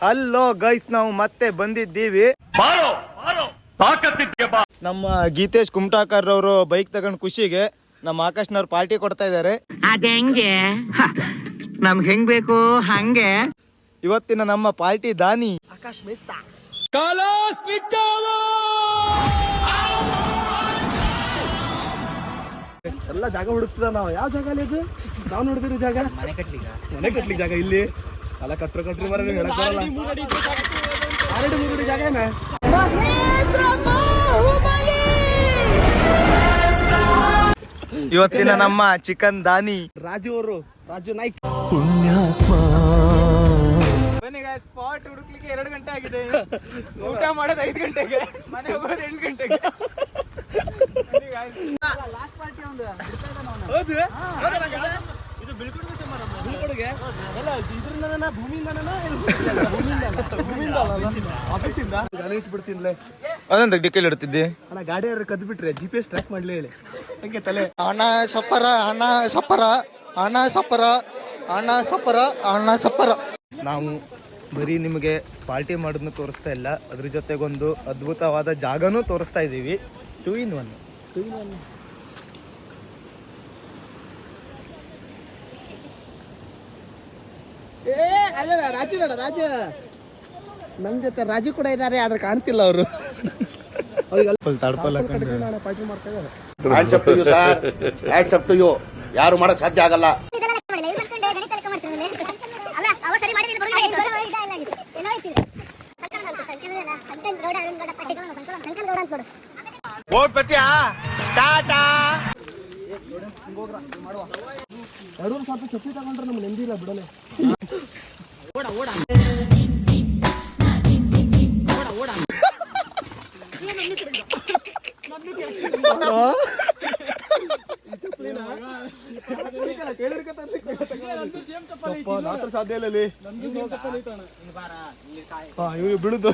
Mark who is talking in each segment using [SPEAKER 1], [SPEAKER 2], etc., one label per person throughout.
[SPEAKER 1] Hello guys, ನಾವು ಮತ್ತೆ ಬಂದಿದ್ದೀವಿ. ನಮ್ಮ ಗೀತೇಶ್ ಕುಮಟಾಕರ್ ಅವರು ಬೈಕ್ ತಗೊಂಡ್ ಖುಷಿಗೆ ನಮ್ಮ ಆಕಾಶ್ನವ್ರು ಪಾರ್ಟಿ ಕೊಡ್ತಾ ಇದ್ದಾರೆ.
[SPEAKER 2] ಅದ ಹೆಂಗೆ ನಮ್ಗೆ ಹೆಂಗ್ ಬೇಕು ಹಂಗೆ.
[SPEAKER 1] ಇವತ್ತಿನ ನಮ್ಮ ಪಾರ್ಟಿ ದಾನಿ ಆಕಾಶ್ ಮೇಸ್ತಾ. ಎಲ್ಲ ಜಾಗ ಹುಡುಕ್ತದ. ನಾವು ಯಾವ ಜಾಗ ಅಲ್ಲಿ ಇದು ನಾವು ನೋಡಿದಿರೋ ಜಾಗ? ಮನೆ ಕಟ್ಲಿಕ್ಕೆ ಜಾಗ ಇಲ್ಲಿ ಅಲ್ಲ. ಕಟ್ರು ಮರ ಆಲ್ರೆಡಿ ಮೂಗಡಿ ಜಾಗ ಏನ. ಇವತ್ತಿನ ನಮ್ಮ ಚಿಕನ್ ದಾನಿ ರಾಜು ನಾಯ್ಕ್. ಪುಣ್ಯಾತ್ಮ. ಬನ್ನಿ ಗಾಯ್ಸ್, ಸ್ಪಾಟ್ ಹುಡುಕ್ಲಿಕ್ಕೆ 2 ಗಂಟೆ ಆಗಿದೆ. ಊಟ ಮಾಡೋದು 5 ಗಂಟೆಗೆ, ಮನೆ ಹೋಗೋದು 8 ಗಂಟೆಗೆ. ಲಾಸ್ಟ್ ಪಾರ್ಟಿ ಒಂದು ಇದು ಬೀಳ್ಕೊಡುಗೆ ಎಲ್ಲ ಇದ್ರಿಂದ ಭೂಮಿಯಿಂದ ಆಫೀಸಿಂದ ಗಾಡಿ ಇಟ್ಬಿಡ್ತೀನಿ. ಅದಂತ ಡಿಕ್ಕಲ್ಲಿ ಇಡ್ತಿದ್ದೆ ಅಣ್ಣ. ಗಾಡಿ ಯಾರು ಕದ್ದು ಬಿಟ್ರೆ GPS ಟ್ರ್ಯಾಕ್ ಮಾಡ್ಲಿ ಹೇಳಿ ಹಂಗೆ ತಲೆ. ಅಣ್ಣ ಸಪ್ಪರ ನಾವು ಬರೀ ನಿಮಗೆ ಪಾರ್ಟಿ ಮಾಡೋದನ್ನ ತೋರಿಸ್ತಾ ಇಲ್ಲ, ಅದ್ರ ಜೊತೆಗೊಂದು ಅದ್ಭುತವಾದ ಜಾಗನೂ ತೋರಿಸ್ತಾ ಇದ್ದೀವಿ. 2 in 1. ರಾಜು ನಮ್ ಜೊತೆ ರಾಜು ಕೂಡ ಇದ್ದಾರೆ, ಆದ್ರೆ ಕಾಣ್ತಿಲ್ಲ ಅವರು. ಪಾರ್ಟಿ ಮಾಡ್ತಾರೆ.
[SPEAKER 3] ಯಾರು ಮಾಡಕ್ ಸಾಧ್ಯ ಆಗಲ್ಲ.
[SPEAKER 1] ಸ್ವಲ್ಪ ಚಪ್ಪಿ ತಗೊಂಡ್ರೆ ನಮ್ಗೆ ನೆಂದಿಲ್ಲ ಬಿಡಲೆ. ಸಾಧ್ಯ ಇಲ್ಲ ಅಲ್ಲಿ. ಇವ್ರು ಬೀಳುದು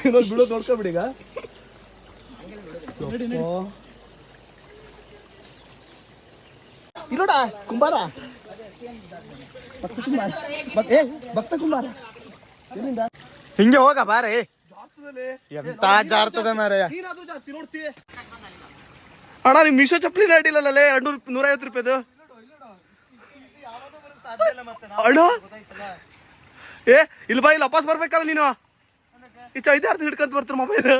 [SPEAKER 1] ನೋಡ್ಕೊಬಿಡಿ. ಈಗ ಇಲ್ಲೋಡ ಕುಂಬಾರ, ಭಕ್ತ ಕುಂಬಾರ ಎಲ್ಲಿಂದ ಹಿಂಗೆ ಹೋಗ ಬಾರೆ. ಎಂತ ಜಾರ್ತದೆ ಮಾರಾಯ. ಅಣ್ಣ ನಿಮ್ ಮೀಶೋ ಚಪ್ಪಲಿ ಅಡ್ಡಿಲ್ಲಲ್ಲೇ 150 ರೂಪಾಯಿದು ಅಣ್ಣ. ಇಲ್ಲಿ ಬಾ, ಇಲ್ಲಿ ವಾಪಸ್ ಬರ್ಬೇಕಲ್ಲ ನೀನು. ಈ 5 ಹಿಡ್ಕೊಂತ ಬರ್ತಾರ ಮೊಬೈಲ್.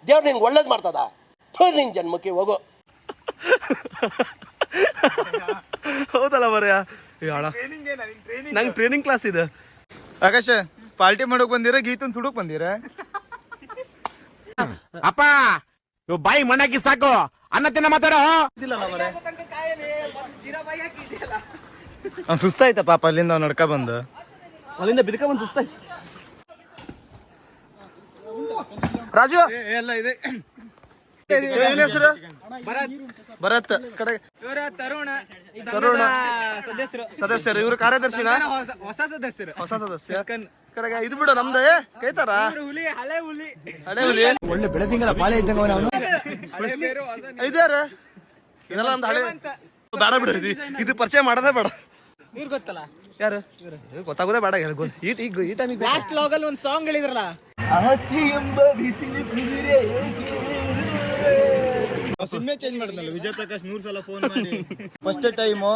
[SPEAKER 3] ದೇವ್ರು ನಿಂಗೆ ಒಳ್ಳೇದ್ ಮಾಡ್ತದ. ನಿನ್ ಜನ್ಮಕ್ಕೆ ಹೋಗೋ.
[SPEAKER 1] ಹೌದಲ್ಲ ಮರ್ಯ. ನಂಗೆ ಟ್ರೈನಿಂಗ್ ಕ್ಲಾಸ್ ಇದೆ. ಆಕಾಶ, ಪಾರ್ಟಿ ಮಾಡೋಕ್ ಬಂದಿರ ಗೀತನ್ ಸುಡಕ್ ಬಂದಿರ?
[SPEAKER 4] ಅಪ್ಪ ಬಾಯಿ ಮಣ್ಣಾಕಿ ಸಾಕು, ಅನ್ನ ತಿನ್ನ ಮಾತಾಡೋ.
[SPEAKER 1] ಅವ್ನು ಸುಸ್ತಾಯ್ತ ಪಾಪ, ಅಲ್ಲಿಂದ ಅವ್ನು ನಡ್ಕ ಬಂದು ಅಲ್ಲಿಂದ ಬಿದ್ಕ ಬಂದು ಸುಸ್ತಾಯ್ತು. ರಾಜು ಎಲ್ಲ ಇದೆ. ಹೆಸರು ಭರತ್. ಕಡೆ ತರುಣ ಸದಸ್ಯರು. ಇವರು ಕಾರ್ಯದರ್ಶಿನ ಹೊಸ ಸದಸ್ಯ. ಕಡೆಗೆ ಇದು ಬಿಡು ನಮ್ದು ಕೈತಾರ ಹಳೆ ಹುಲಿ.
[SPEAKER 2] ಒಳ್ಳೆ ಬೆಳೆದಿಂಗಲ್ಲ ಪಾಳೆ ಇದ್ದಂಗ ಅವನು.
[SPEAKER 1] ಇದಾರ ಇದೆಲ್ಲ ಒಂದು ಹಳೆ. ಬೇಡ ಬಿಡು, ಇದು ಪರಿಚಯ ಮಾಡೋದೇ ಬೇಡ.
[SPEAKER 5] ಇವ್ರು ಗೊತ್ತಲ್ಲ
[SPEAKER 1] ಯಾರು ಗೊತ್ತಾಗೋದೇ ಬೇಡ. ಈ ಟೈಮಿಗೆ
[SPEAKER 5] ಲಾಸ್ಟ್ ಲಾಗಲ್ಲಿ ಒಂದು ಸಾಂಗ್ ಹೇಳಿದ್ರಲ್ಲ,
[SPEAKER 1] ಸಿಮ್ಮೆ ಚೇಂಜ್ ಮಾಡಿದ್ನಲ್ಲ ವಿಜಯ್ ಪ್ರಕಾಶ್ 100 ಸಲ ಫೋನ್ ಮಾಡಿ. ಫಸ್ಟ್ ಟೈಮು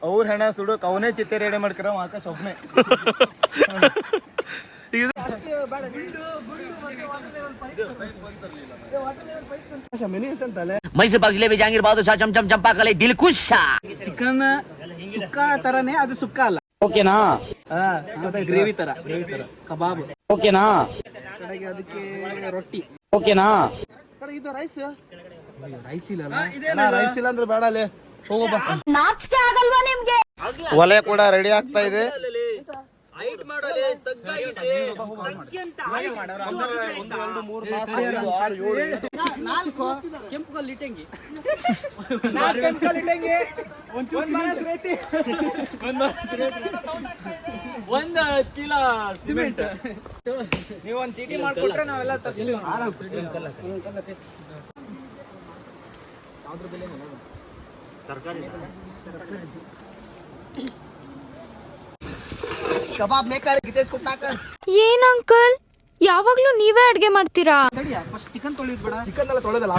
[SPEAKER 1] ಅವ್ರ ಹೆಣ ಸುಡೋಕ್ ಅವನೇ ಚಿತ್ತೆ ರೆಡಿ ಮಾಡ್ಕರ ಆಕಾಶ್ ಒಬ್ಬನೇ.
[SPEAKER 2] ಮೈಸೂರು ಪಾಕ್ ಜಿಲೇಬಿ ಜಹಾಂಗೀರ್ ಬಾದುಷಾ ಚಮ್ ಚಮ್ ಚಂಪಾಕಲೆ ದಿಲ್ ಖುಷ್.
[SPEAKER 5] ಚಿಕನ್ ಸುಕ್ಕ ತರನೇ, ಅದು ಸುಕ್ಕ ಅಲ್ಲ.
[SPEAKER 2] ಓಕೆನಾ?
[SPEAKER 5] ಗ್ರೇವಿ ತರ ಕಬಾಬ್.
[SPEAKER 2] ಓಕೆನಾ?
[SPEAKER 5] ಕಡೆಗೆ ಅದಕ್ಕೆ ರೊಟ್ಟಿ.
[SPEAKER 2] ಓಕೆನಾ?
[SPEAKER 5] ಇದು ರೈಸ್ ಇಲ್ಲ
[SPEAKER 1] ಅಂದ್ರೆ ಬೇಡ ಅಲ್ಲೇ ಹೋಗಪ್ಪ.
[SPEAKER 6] ನಾಚಿಕೆ ಆಗಲ್ವಾ ನಿಮ್ಗೆ?
[SPEAKER 1] ಒಲೆ ಕೂಡ ರೆಡಿ ಆಗ್ತಾ ಇದೆ.
[SPEAKER 5] ಕೆಂಪು ಕಲ್ಲು ಇಟ್ಟಂಗಿ, ಒಂದು ಚೀಲ ಸಿಮೆಂಟ್. ನೀವು ಒಂದು ಚೀಟಿ ಮಾಡ್ಕೊಟ್ರೆ ನಾವೆಲ್ಲ ತರ್ತೀವಿ.
[SPEAKER 1] ಕಬಾಬ್ ಮೇಕರ್ ಗಿತೇಶ್ ಕುಟ್ಟಾಕರ್.
[SPEAKER 6] ಏನ್ ಅಂಕಲ್ ಯಾವಾಗ್ಲೂ ನೀವೇ ಅಡ್ಗೆ ಮಾಡ್ತೀರಾ?
[SPEAKER 1] ತಡಿಯ ಫಸ್ಟ್ ಚಿಕನ್ ತೊಳಿದ್ ಬೇಡ.
[SPEAKER 5] ಚಿಕನ್ ಎಲ್ಲ ತೊಳೆದಲ್ಲ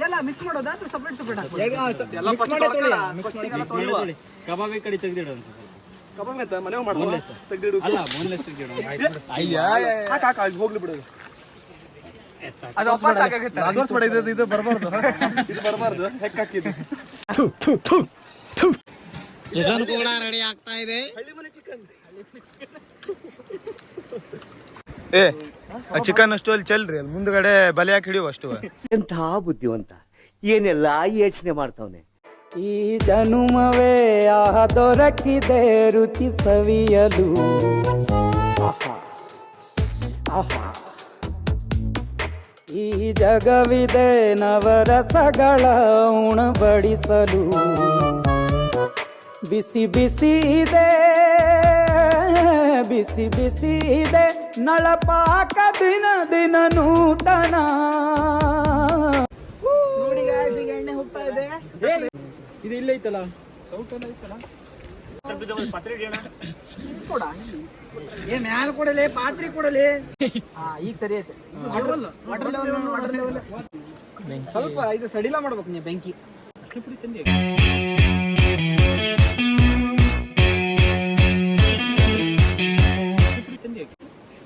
[SPEAKER 1] ಎಲ್ಲ ಮಿಕ್ಸ್ ಮಾಡೋದಾ ಅಥವಾ ಸಪ್ರೇಟ್
[SPEAKER 5] ಕಬಾಬ್ ಕಡೆ ತೆಗ್ದಿಡೋಣ
[SPEAKER 1] ಕಬಾಬ್ ಅಂತ ಮನೆಗೆ ಮಾಡೋದು ತೆಗ್ದಿಡು.
[SPEAKER 5] ಅಲ್ಲ ಬೋನ್ಲೆಸ್ ತೆಗ್ದಿಡೋಣ.
[SPEAKER 1] ಹೋಗ್ಲಿ ಬಿಡು. ಅದು ವಾಪಸ್ ಹಾಕಾಗುತ್ತೆ. ಇದು ಬರಬಾರ್ದು. ಇದು ಬರಬಾರ್ದು. ಹೆಕ್ ಹಾಕಿದ್ದು
[SPEAKER 3] ಚಿಕನ್ ಕೂಡ ರೆಡಿ ಆಗ್ತಾ ಇದೆ.
[SPEAKER 1] ಏ ಚಿಕನ್ ಅಷ್ಟು ಅಲ್ಲಿ ಚೆಲ್ರಿ, ಅಲ್ಲಿ ಮುಂದ್ಗಡೆ ಬಲೆ ಹಾಕಿ ಹಿಡಿಯುವ ಅಷ್ಟು.
[SPEAKER 7] ಎಂಥ ಬುದ್ಧಿವಂತ, ಏನೆಲ್ಲ ಯೋಚನೆ ಮಾಡ್ತಾವನೆ.
[SPEAKER 8] ಈ ಜನುಮವೇ ಆಹ ದೊರಕಿದೆ ರುಚಿ ಸವಿಯಲು. ಆಹಾ ಆಹಾ ಈ ಜಗವಿದೆ ನವರಸಗಳ ಉಣಬಡಿಸಲು. ಬಿಸಿ ಬಿಸಿ ಇದೆ ಬಿಸಿ ಬಿಸಿ ಇದೆ ನಳಪಾಕ ದಿನ ದಿನ ನೂತನ.
[SPEAKER 1] ನೋಡಿ ಗಾಯ್ಸ್, ಈಗ ಎಣ್ಣೆ ಹೋಗ್ತಾ ಇದೆ.
[SPEAKER 5] ಇದು ಇಲ್ಲ ಐತಲ್ಲ
[SPEAKER 1] ಏ ಮ್ಯಾಲ ಕೊಡಲಿ, ಪಾತ್ರೆ ಕೊಡಲಿ. ಈಗ ಸರಿ ಐತೆ. ಸ್ವಲ್ಪ ಇದು ಸಡಿಲ ಮಾಡ್ಬೇಕು ನೀವು ಬೆಂಕಿ.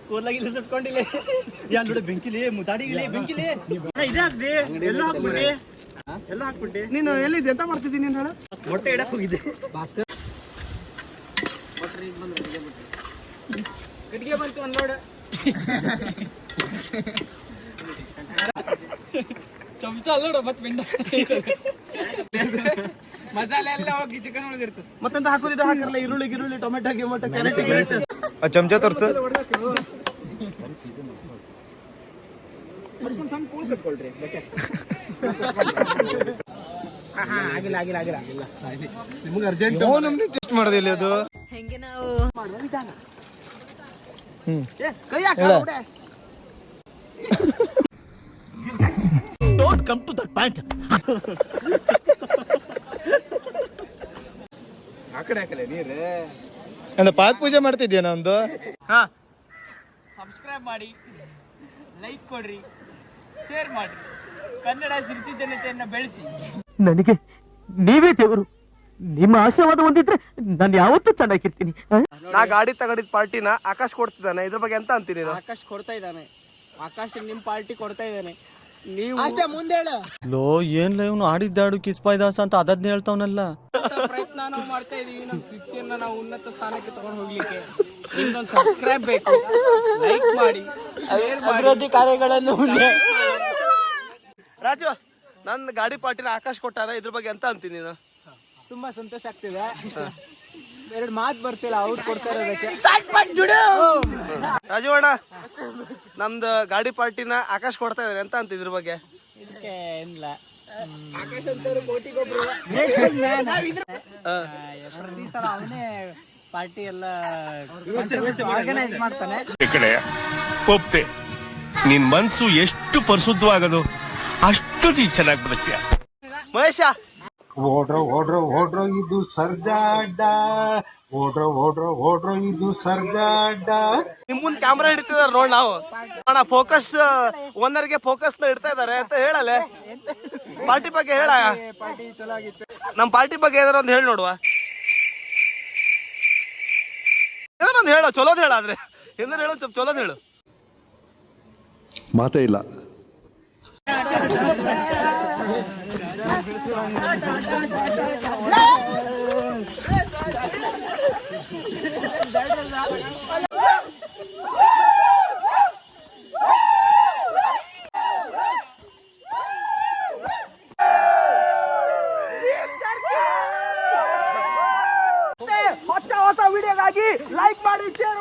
[SPEAKER 1] ಕೂದಲಾಗಿಲ್ಲ ಸುಟ್ಕೊಂಡಿಲ್ಲ. ನೋಡಿ ಬೆಂಕಿಲಿ ಮುತಾಡಿಗಿಲಿ ಬೆಂಕಿಲಿ ಇದೇ ಹಾಕ್ದಿ. ಎಲ್ಲ ಹಾಕ್ಬಿಟ್ಟಿ, ಎಲ್ಲ ಹಾಕ್ಬಿಟ್ಟಿ. ನೀನು ಎಲ್ಲಿದ್ದೆ, ಎಂತ ಮಾಡ್ತಿದ್ದೀನಿ ನೀನು ಹೇಳ? ಮೊಟ್ಟೆ ಇಡಕ್ ಹೋಗಿದ್ದೆ. ಭಾಸ್ಕರ್ ಕಟ್ಟಿಗೆ ಬಂತು ಒಂದು ಲೋಡ್. ಚಮಚ ಅಲ್ಲೋಡ ಮತ್ತೆ ಪಿಂಡ ಮಸಾಲೆ ಎಲ್ಲ ಹೋಗಿ ಚಿಕನ್ ಉಳಿದಿರ್ತದೆ. ಮತ್ತೆಂತ ಹಾಕೋದಿದ್ರೆ ಹಾಕಿರಲ್ಲ, ಈರುಳ್ಳಿ ಗಿರುಳ್ಳಿ ಟೊಮೆಟೊ ಗಿಮೊಟೊ ಕ್ಯಾರೆಟ್ ಚಮಚ ತೋರ್ಸು. ಸಣ್ಣ ಕೂಳ್ ಕಟ್ಕೊಳ್ರಿ. ಆಗಿಲ್ಲ ಆಗಿಲ್ಲ ಆಗಿಲ್ಲ ಆಗಿಲ್ಲ ನಿಮ್ಗೆ ಅರ್ಜೆಂಟ್ ಟೆಸ್ಟ್ ಮಾಡೋದಿಲ್ಲ ಅದು.
[SPEAKER 6] ಹೆಂಗೆ ನಾವು
[SPEAKER 1] ಮಾಡುವ ವಿಧಾನ. ಕೈ ಹಾಕ.
[SPEAKER 4] Don't come to that point.
[SPEAKER 1] ಆ ಕಡೆ ಹಾಕಲೆ ನೀರು. ಪಾತ್ ಪೂಜೆ ಮಾಡ್ತಿದ್ಯಾ ಒಂದು.
[SPEAKER 5] ಸಬ್ಸ್ಕ್ರೈಬ್ ಮಾಡಿ, ಲೈಕ್ ಕೊಡ್ರಿ, ಶೇರ್ ಮಾಡ್ರಿ. ಕನ್ನಡ ಸಿರಿಸಿ ಜನತೆಯನ್ನ ಬೆಳೆಸಿ.
[SPEAKER 7] ನನಗೆ ನೀವೇ ದೇವರು. ನಿಮ್ಮ ಆಶೀರ್ವಾದ ಹೊಂದಿದ್ರೆ ನಾನು ಯಾವತ್ತೂ ಚೆನ್ನಾಗಿರ್ತೀನಿ.
[SPEAKER 1] ನಾ ಗಾಡಿ ತಗೊಂಡಿದ್ ಪಾರ್ಟಿನ ಆಕಾಶ್ ಕೊಡ್ತಿದ್ದಾನೆ. ಇದ್ರ ಬಗ್ಗೆ ಎಂತ ಅಂತೀನಿ?
[SPEAKER 5] ಆಕಾಶ್ ಕೊಡ್ತಾ ಇದ್ದಾನೆ. ಆಕಾಶ್ ನಿಮ್ ಪಾರ್ಟಿ ಕೊಡ್ತಾ ಇದ್ದಾನೆ. ನೀವು ಅಷ್ಟೇ ಮುಂದೆ ಹೇಳ.
[SPEAKER 8] ಲೋ ಏನ್ಲ ಇವನು ಆಡಿದ್ದಾಡು ಕಿಸ್ಪಾಯ್ದಾಸ ಅಂತ ಅದನ್ನ ಹೇಳ್ತಾವನಲ್ಲ.
[SPEAKER 5] ಪ್ರಯತ್ನ ನಾವು ಮಾಡ್ತಾ ಇದೀವಿ. ನಮ್ಮ ಶಿಕ್ಷೆಯನ್ನ ನಾವು ಉನ್ನತ ಸ್ಥಾನಕ್ಕೆ ತಗೊಂಡು ಹೋಗ್ಲಿಕ್ಕೆ ನಿಮ್ದೊಂದು ಸಬ್ಸ್ಕ್ರೈಬ್ ಬೇಕು, ಲೈಕ್ ಮಾಡಿ,
[SPEAKER 1] ಅಭಿವೃದ್ಧಿ ಕಾರ್ಯಗಳನ್ನು. ರಾಜು, ನನ್ನ ಗಾಡಿ ಪಾರ್ಟಿನ ಆಕಾಶ್ ಕೊಟ್ಟಾರ. ಇದ್ರ ಬಗ್ಗೆ ಎಂತ ಅಂತೀನಿ ನೀನು?
[SPEAKER 5] ತುಂಬಾ ಸಂತೋಷ ಆಗ್ತಿದೆ. ಎರಡು ಮಾತು ಬರ್ತಿಲ್ಲ ಅವ್ರು ಕೊಡ್ತಾ ಇರೋದಕ್ಕೆ.
[SPEAKER 1] ರಾಜು ಅಣ್ಣ, ನಮ್ದು ಗಾಡಿ ಪಾರ್ಟಿನ ಆಕಾಶ್ ಕೊಡ್ತಾ ಇದ್ದಾರೆ, ಎಂತ ಅಂತ ಇದ್ರ ಬಗ್ಗೆ?
[SPEAKER 5] ಇದಕ್ಕೆ ಏನಿಲ್ಲ.
[SPEAKER 1] ಆಕಾಶ್ ಅಂತವ್ರು ಕೋಟಿಗೊಬ್ರು.
[SPEAKER 5] ಪ್ರತಿ ಸಲ ಅವನೇ ಪಾರ್ಟಿ ಎಲ್ಲ ಆರ್ಗನೈಸ್ ಮಾಡ್ತಾನೆ.
[SPEAKER 3] ಈ ಕಡೆ ಒಪ್ತೆ, ನಿನ್ ಮನ್ಸು ಎಷ್ಟು ಪರಿಶುದ್ಧವಾಗದು ಅಷ್ಟು ನೀ ಚೆನ್ನಾಗಿ ಬದುಕ್ತೀಯ.
[SPEAKER 1] ಮಹೇಶ,
[SPEAKER 9] ಓಡ್ರೋ ಓಡ್ರೋ ಓಡ್ರೋ ಇದು ಸರ್ಜಾಡ್ಡ, ಓಡ್ರೋ ಓಡ್ರೋ ಓಡ್ರೋ ಇದು ಸರ್ಜಾಡ್ಡ.
[SPEAKER 1] ನಿಮ್ ಮುಂದ್ ಕ್ಯಾಮ್ರಾ ಹಿಡಿತಿದಾರ ನೋಡ್. ನಾವು ಅಣ್ಣ ಫೋಕಸ್ ಓನರ್ಗೆ ಫೋಕಸ್ ನ ಇಡ್ತಾ ಇದಾರೆ ಅಂತ ಹೇಳಲೆ. ಪಾರ್ಟಿ ಬಗ್ಗೆ ಹೇಳ. ನಮ್ ಪಾರ್ಟಿ ಬಗ್ಗೆ ಏನಾರ ಒಂದು ಹೇಳಿ ನೋಡುವ. ಏನಾರ ಒಂದು ಹೇಳು, ಚಲೋದ್ ಹೇಳಾದ್ರೆ ಏನಾರ ಹೇಳೋ, ಸ್ವಲ್ಪ ಚಲೋದ್ ಹೇಳು.
[SPEAKER 10] ಮಾತೇ ಇಲ್ಲ.
[SPEAKER 1] ಹೊಸ ವಿಡಿಯೋಗಾಗಿ ಲೈಕ್ ಮಾಡಿ, ಶೇರ್